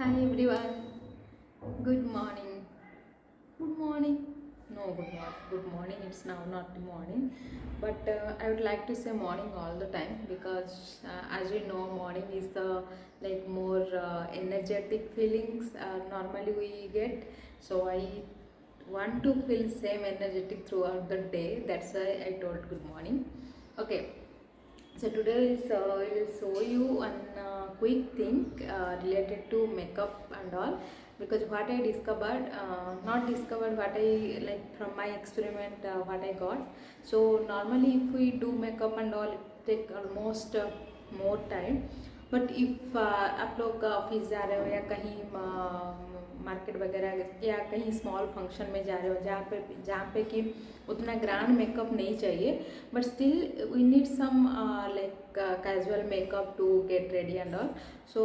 Hi everyone. Good morning. Good morning. No, good morning. Good morning. It's now not the morning, but I would like to say morning all the time because, as we know, morning is the like more energetic feelings normally we get. So I want to feel same energetic throughout the day. That's why I told good morning. Okay. So today I will show you one quick thing related to makeup and all, because what I discovered, not discovered, what I like from my experiment, what I got. So normally if we do makeup and all, it take almost more time. But if आप लोग office जा रहे हो या कहीं market वगैरह या कहीं स्मॉल फंक्शन में जा रहे हो जहाँ पे कि उतना ग्रैंड मेकअप नहीं चाहिए, but still we need some like casual makeup to get ready and all. So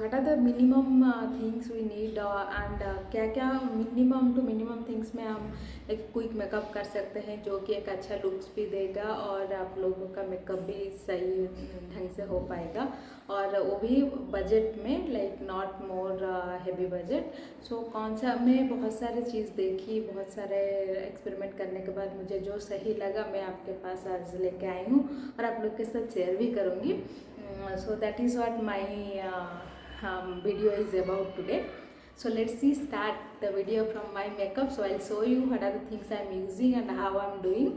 what are the minimum things we need and क्या क्या मिनिमम टू मिनिमम थिंग्स में हम एक क्विक मेकअप कर सकते हैं जो कि एक अच्छा लुक्स भी देगा और आप लोगों का मेकअप भी सही ढंग से हो पाएगा, और वो भी बजट में, like not more heavy budget. So कौन सा, मैं बहुत सारे चीज़ देखी, बहुत सारे एक्सपेरिमेंट करने के बाद मुझे जो सही लगा मैं आपके पास आज लेके आई हूँ और आप लोग के साथ शेयर भी करूँगी. So that is what my video is about today. So let's see start the video from my makeup. So I'll show you what are the things I'm using and how I'm doing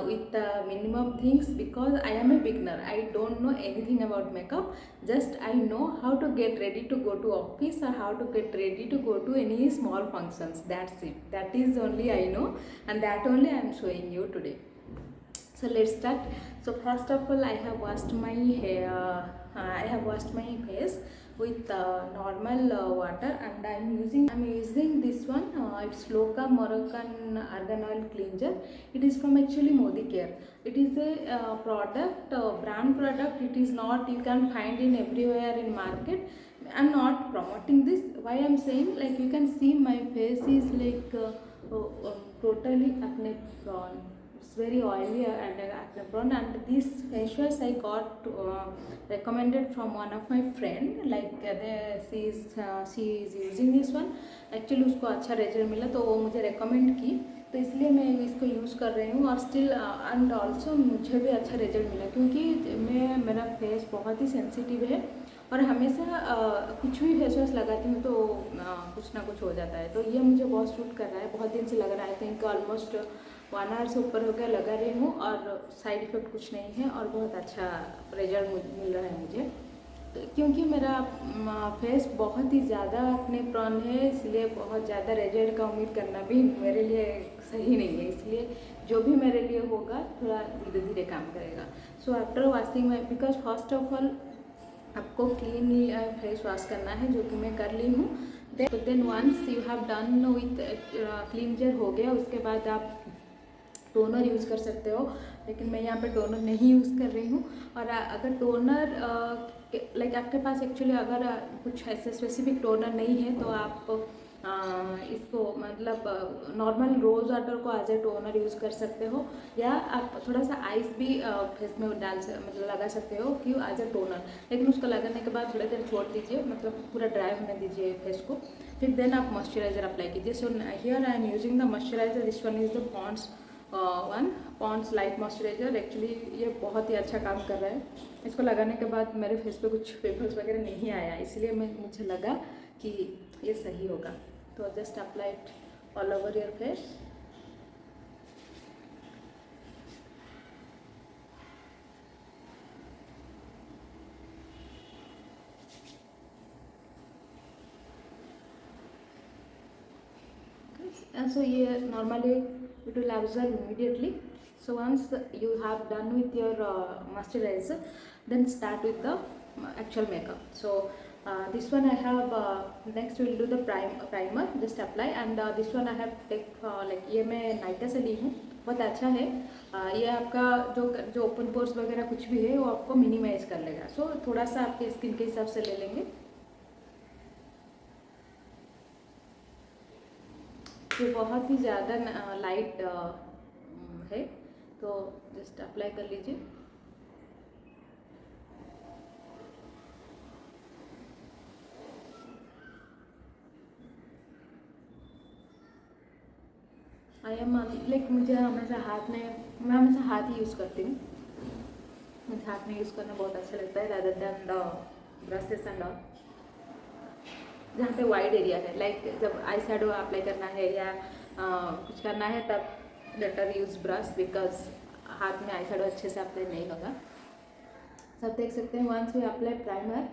with the minimum things, because I am a beginner. I don't know anything about makeup. Just I know how to get ready to go to office or how to get ready to go to any small functions. That's it. That is only I know, and that only I'm showing you today. So let's start. So first of all, I have washed my hair. I have washed my face with normal water, and I'm using this one. It's Loka Moroccan Argan Oil Cleanser. It is from actually Modi Care. It is a product, brand product. It is not, you can find in everywhere in market. I'm not promoting this. Why I'm saying, like, you can see my face is like totally acne prone. It's very oily and acne prone, and this face wash I got recommended from one of my friend. Like she is using this one. Actually उसको अच्छा result मिला तो वो मुझे recommend की, तो इसलिए मैं इसको यूज़ कर रही हूँ. और स्टिल एंड ऑल्सो मुझे भी अच्छा रिजल्ट मिला, क्योंकि मेरा फेस बहुत ही सेंसिटिव है और हमेशा कुछ भी फेस वॉश लगाती हूँ तो कुछ ना कुछ हो जाता है. तो ये मुझे बहुत सूट कर रहा है, बहुत दिन से लग रहा है. आई थिंक ऑलमोस्ट 1 आवर से ऊपर हो गया लगा रही हूँ और साइड इफ़ेक्ट कुछ नहीं है और बहुत अच्छा रिजल्ट मिल रहा है मुझे. तो क्योंकि मेरा फेस बहुत ही ज़्यादा एक्ने प्रॉन है, इसलिए बहुत ज़्यादा रिजल्ट का उम्मीद करना भी मेरे लिए सही नहीं है. इसलिए जो भी मेरे लिए होगा थोड़ा धीरे धीरे काम करेगा. So after washing my, because first of all आपको क्लीन फेस वॉश करना है, जो कि मैं कर ली हूँ. Then once you have done with cleanser हो गया, उसके बाद आप टोनर यूज़ कर सकते हो, लेकिन मैं यहाँ पे टोनर नहीं यूज़ कर रही हूँ. और अगर टोनर लाइक आपके पास एक्चुअली अगर कुछ ऐसे स्पेसिफिक टोनर नहीं है तो आप इसको मतलब नॉर्मल रोज़ वाटर को एज ए टोनर यूज़ कर सकते हो, या आप थोड़ा सा आइस भी फेस में मतलब लगा सकते हो कि एज ए टोनर. लेकिन उसको लगाने के बाद थोड़ी देर छोड़ दीजिए, मतलब पूरा ड्राई होने दीजिए फेस को, फिर देन आप मॉइस्चराइज़र अप्लाई कीजिए. So here I am using the moisturiser. This one is the Pond's light moisturiser. Actually ये बहुत ही अच्छा काम कर रहा है. इसको लगाने के बाद मेरे फेस पे कुछ पिंपल्स वगैरह नहीं आया, इसलिए मुझे लगा कि ये सही होगा. तो just apply it all over your face. And so here normally it will absorb immediately. So once you have done with your moisturizer, then start with the actual makeup. So this one I have next we will do the primer. Just apply, and this one I have take like ये मैं नाइका से ली हूँ, बहुत अच्छा है. ये आपका जो ओपन पोर्स वगैरह कुछ भी है वो आपको मिनिमाइज कर लेगा. सो थोड़ा सा आपके स्किन के हिसाब से ले लेंगे. ये बहुत ही ज़्यादा लाइट है, तो जस्ट अप्लाई कर लीजिए. आई एम लाइक मुझे हमेशा हाथ में, मैं हमेशा हाथ ही यूज़ करती हूँ। मुझे हाथ में यूज़ करना बहुत अच्छा लगता है rather than the brushes and all. जहाँ पे वाइड एरिया है, लाइक जब आई शेडो अप्लाई करना है या कुछ करना है तब बेटर यूज़ ब्रश, बिकॉज हाथ में आई शेडो अच्छे से अप्लाई नहीं होगा। सब देख सकते हैं once we apply primer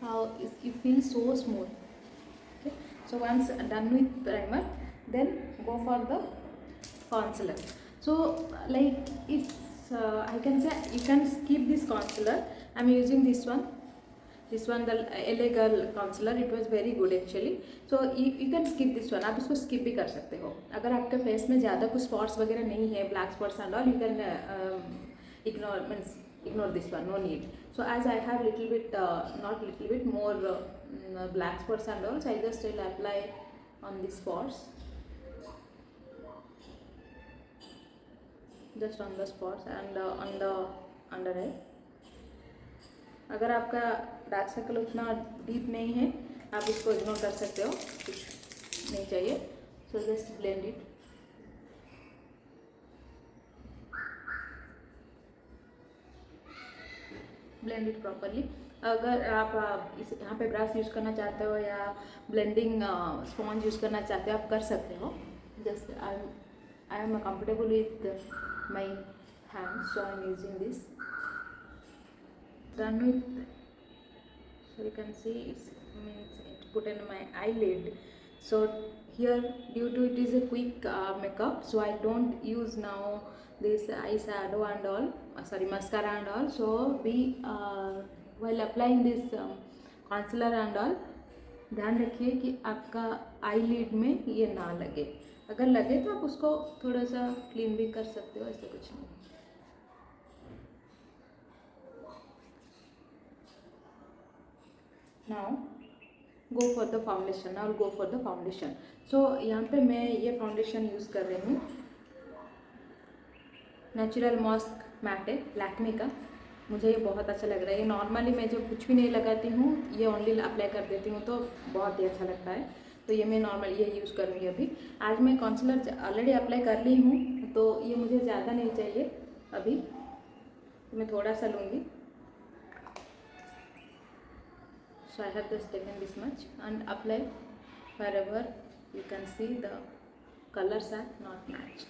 how it feel so smooth. Okay, so once done with primer, then go for the concealer. So like it's I can say you can skip this concealer. I'm using this one, the LA Girl concealer. It was very good actually. So you can skip this one. आप इसको skip भी कर सकते हो। अगर आपके face में ज़्यादा कुछ स्पॉट्स वगैरह नहीं है, black spots and all, you can ignore this one, no need. So as I have little bit not little bit more black spots and all, so I just will apply on the spots, just on the spots and on the under eye. अगर आपका dark circle उतना deep नहीं है, आप इसको ignore कर सकते हो, कुछ नहीं चाहिए। So just blend it. Blend it properly. अगर आप इस यहाँ पे ब्रश यूज़ करना चाहते हो या ब्लेंडिंग स्पॉन्ज यूज़ करना चाहते हो, आप कर सकते हो। Just I am comfortable with my hand, so I am using this. Done with, so you can see it's means it put in my eyelid. So here, due to it is a quick makeup, so I don't use now this eyeshadow and all, sorry, mascara and all. So we while applying this concealer and all, ध्यान रखिए कि आपका eyelid में ये ना लगे। अगर लगे तो आप उसको थोड़ा सा क्लीन भी कर सकते हो, ऐसे कुछ नहीं। Now go for the foundation. Now go for the foundation. So यहाँ पे मैं ये फाउंडेशन यूज़ कर रही हूँ, नेचुरल मॉस्क मैटे लैक्मे का। मुझे ये बहुत अच्छा लग रहा है। ये नॉर्मली मैं जब कुछ भी नहीं लगाती हूँ, ये ओनली अप्लाई कर देती हूँ तो बहुत ही अच्छा लगता है। तो ये मैं नॉर्मल ये यूज़ करूँगी अभी। आज मैं कॉन्सीलर ऑलरेडी अप्लाई कर ली हूँ, तो ये मुझे ज़्यादा नहीं चाहिए अभी, तो मैं थोड़ा सा लूँगी। So I have just taken this much and apply wherever you can see the colors are not matched.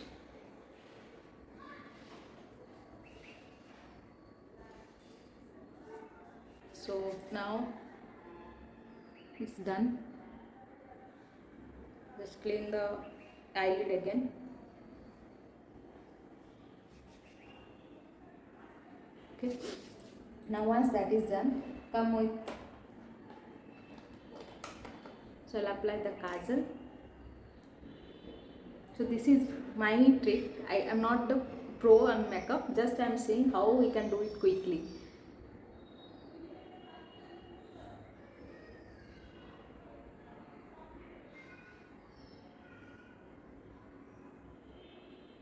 So now it's done. Just clean the eyelid again. Okay. Now once that is done, come with, so I'll apply the kajal. So this is my trick. I am not the pro on makeup, just I am saying how we can do it quickly.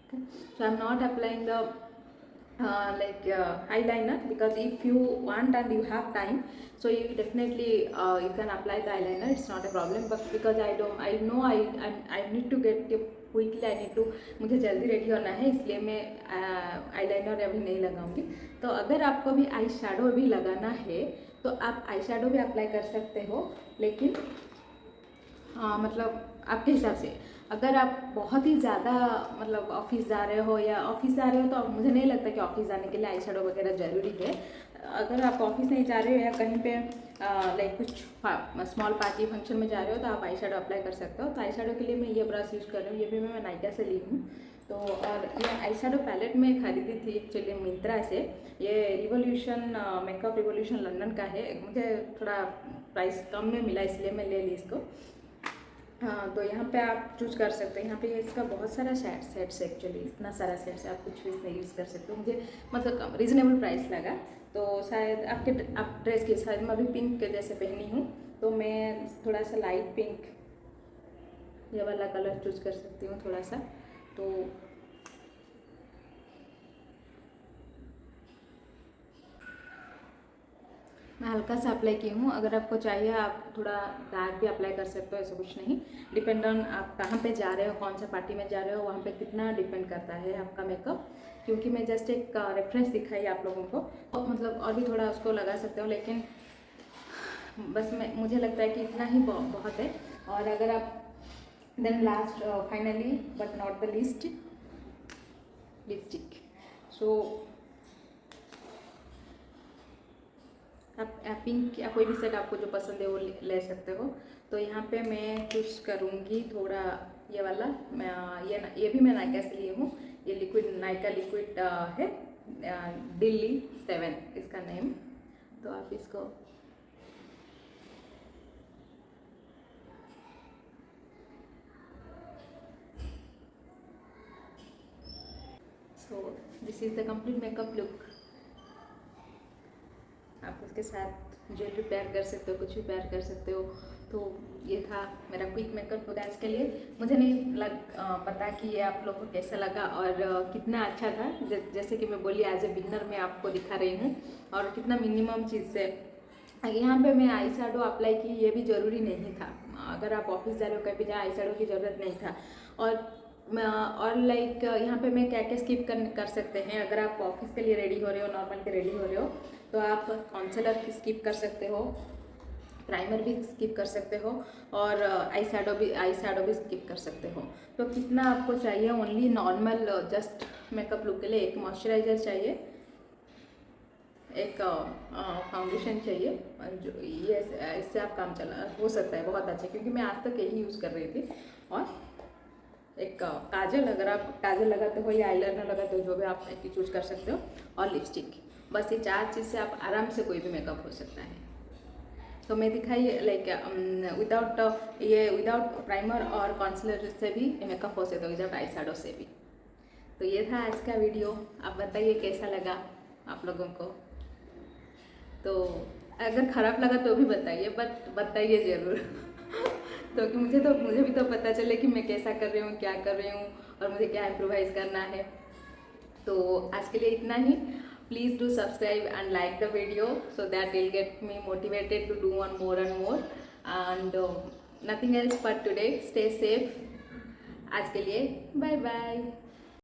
Okay. So I am not applying the eyeliner, because if you want and you have time, so you definitely you can apply the eyeliner, it's not a problem. But because I know I need to get quickly, I need to, मुझे जल्दी ready होना है, इसलिए मैं eyeliner अभी नहीं लगाऊंगी। तो अगर आपको भी आई शेडो भी लगाना है तो आप आई शेडो भी अप्लाई कर सकते हो, लेकिन मतलब आपके हिसाब से। अगर आप बहुत ही ज़्यादा मतलब ऑफिस जा रहे हो तो मुझे नहीं लगता कि ऑफिस जाने के लिए आई शेडो वगैरह ज़रूरी है। अगर आप ऑफिस नहीं जा रहे हो या कहीं पे लाइक कुछ स्मॉल पार्टी फंक्शन में जा रहे हो तो आप आई शेडो अप्लाई कर सकते हो। तो आई शेडो के लिए मैं ये ब्रश यूज़ कर रही हूँ, ये भी मैं नायका से ली हूँ। तो और ये आई शेडो पैलेट में खरीदी थी एक्चुअली मिंत्रा से। ये रिवोल्यूशन मेकअप रिवोल्यूशन लंदन का है, मुझे थोड़ा प्राइस कम में मिला इसलिए मैं ले ली इसको। हाँ, तो यहाँ पे आप चूज कर सकते हैं। यहाँ पे इसका बहुत सारा सेट्स है एक्चुअली, इतना सारा सेट्स है, आप कुछ भी इसमें यूज़ कर सकते हो। मुझे मतलब रीज़नेबल प्राइस लगा, तो शायद आप ड्रेस के साथ मैं अभी पिंक के जैसे पहनी हूँ, तो मैं थोड़ा सा लाइट पिंक ये वाला कलर चूज कर सकती हूँ थोड़ा सा। तो मैं हल्का सा अप्लाई की हूँ। अगर आपको चाहिए आप थोड़ा डार्क भी अप्लाई कर सकते हो, ऐसा कुछ नहीं। डिपेंड ऑन आप कहाँ पे जा रहे हो, कौन सा पार्टी में जा रहे हो, वहाँ पे कितना डिपेंड करता है आपका मेकअप। क्योंकि मैं जस्ट एक रेफरेंस दिखाई आप लोगों को, तो मतलब और भी थोड़ा उसको लगा सकते हो, लेकिन बस मुझे लगता है कि इतना ही बहुत है। और अगर आप then last finally but not the least, lipstick. So आप पिंक या कोई भी सेट आपको जो पसंद है वो ले सकते हो। तो यहाँ पे मैं चूज करूँगी थोड़ा ये वाला। मैं ये भी मैं नायका से लिए हूँ। ये लिक्विड नायका लिक्विड है, दिल्ली 7 इसका नेम। तो आप इसको so this is the complete makeup look. आप उसके साथ ज्वेलरी पेयर कर सकते हो, कुछ भी पेयर कर सकते हो। तो ये था मेरा क्विक मेकअप लुक आज के लिए। मुझे नहीं पता कि ये आप लोगों को कैसा लगा और कितना अच्छा था। जैसे कि मैं बोली एज ए बिगनर मैं आपको दिखा रही हूँ, और कितना मिनिमम चीज़ से यहाँ पे मैं आई शैडो अप्लाई की, ये भी ज़रूरी नहीं था। अगर आप ऑफिस जा रहे हो कभी जहाँ आई शैडो की ज़रूरत नहीं था। और लाइक यहाँ पे मैं क्या क्या स्किप कर सकते हैं। अगर आप ऑफिस के लिए रेडी हो रहे हो, नॉर्मल के रेडी हो रहे हो, तो आप कॉन्सीलर स्किप कर सकते हो, प्राइमर भी स्किप कर सकते हो, और आई शैडो भी स्किप कर सकते हो। तो कितना आपको चाहिए, only normal just makeup look के लिए एक मॉइस्चराइज़र चाहिए, एक फाउंडेशन चाहिए, जो ये इससे आप काम चला हो सकता है बहुत अच्छा, क्योंकि मैं आज तक यही यूज़ कर रही थी। और एक काजल, अगर आप काजल लगाते हो या आईलाइनर लगाते हो, जो भी आप एक चूज कर सकते हो, और लिपस्टिक। बस ये 4 चीज़ से आप आराम से कोई भी मेकअप हो सकता है। तो मैं दिखाई लाइक विदाउट प्राइमर और कॉन्सीलर से भी मेकअप हो सकता है, विदाउट आई शैडो से भी। तो ये था आज का वीडियो। आप बताइए कैसा लगा आप लोगों को। तो अगर ख़राब लगा तो भी बताइए, बट बताइए ज़रूर तो कि मुझे भी तो पता चले कि मैं कैसा कर रही हूँ, क्या कर रही हूँ, और मुझे क्या इम्प्रोवाइज़ करना है। तो आज के लिए इतना ही। Please do subscribe and like the video so that will get me motivated to do on more and more, and nothing else but today. Stay safe। आज के लिए बाय बाय।